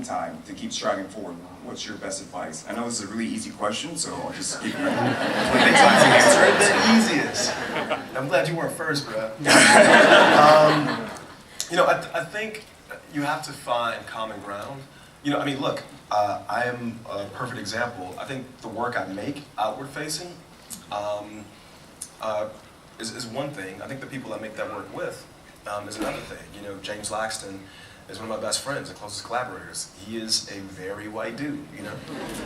meantime to keep striving forward? What's your best advice? I know this is a really easy question, so I'll just give you plenty of time to answer it. The easiest. I'm glad you weren't first, bro. You know, I think you have to find common ground. You know, I mean, look, I am a perfect example. I think the work I make, outward facing, is one thing. I think the people I make that work with is another thing. You know, James Laxton is one of my best friends and closest collaborators. He is a very white dude, you know,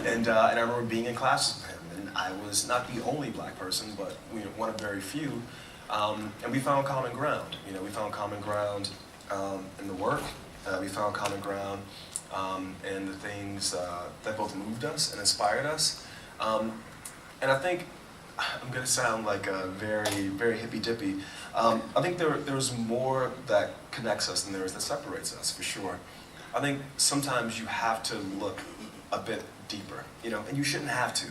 and I remember being in classes with him, and I was not the only black person, but one of very few, and we found common ground. You know, we found common ground in the work. We found common ground in the things that both moved us and inspired us, and I think I'm gonna sound like a very hippy-dippy. I think there's more that connects us than there is that separates us, for sure. I think sometimes you have to look a bit deeper, you know, and you shouldn't have to.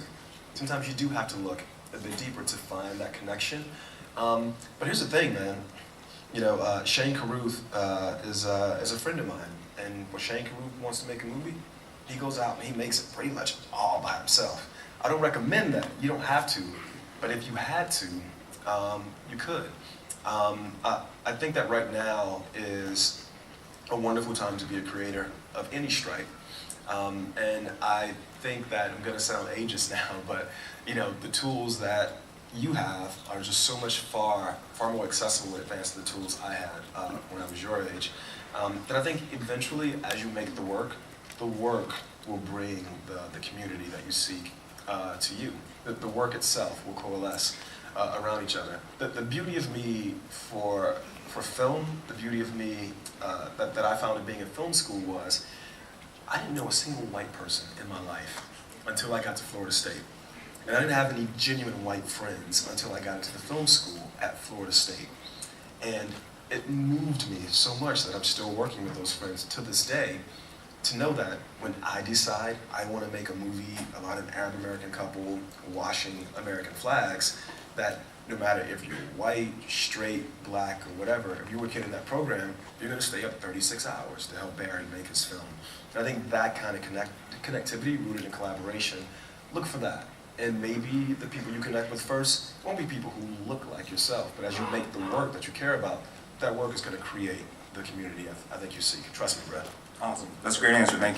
Sometimes you do have to look a bit deeper to find that connection. But here's the thing, man. You know, Shane Carruth is a friend of mine, and when Shane Carruth wants to make a movie, he goes out and he makes it pretty much all by himself. I don't recommend that. You don't have to. But if you had to, you could. I think that right now is a wonderful time to be a creator of any stripe. And I think that, I'm gonna sound ageist now, but you know, the tools that you have are just so much far more accessible and advanced than the tools I had when I was your age. That I think eventually, as you make the work will bring the community that you seek to you. The work itself will coalesce around each other. The beauty of me for film, the beauty of me that I found in being in film school was, I didn't know a single white person in my life until I got to Florida State. And I didn't have any genuine white friends until I got into the film school at Florida State. And it moved me so much that I'm still working with those friends to this day, to know that when I decide I want to make a movie about an Arab American couple washing American flags, that no matter if you're white, straight, black, or whatever, if you were a kid in that program, you're going to stay up 36 hours to help Barry make his film. And I think that kind of connectivity rooted in collaboration, look for that. And maybe the people you connect with first won't be people who look like yourself, but as you make the work that you care about, that work is going to create the community I think you seek. Trust me, Brett. Awesome. That's a great answer. Thank you.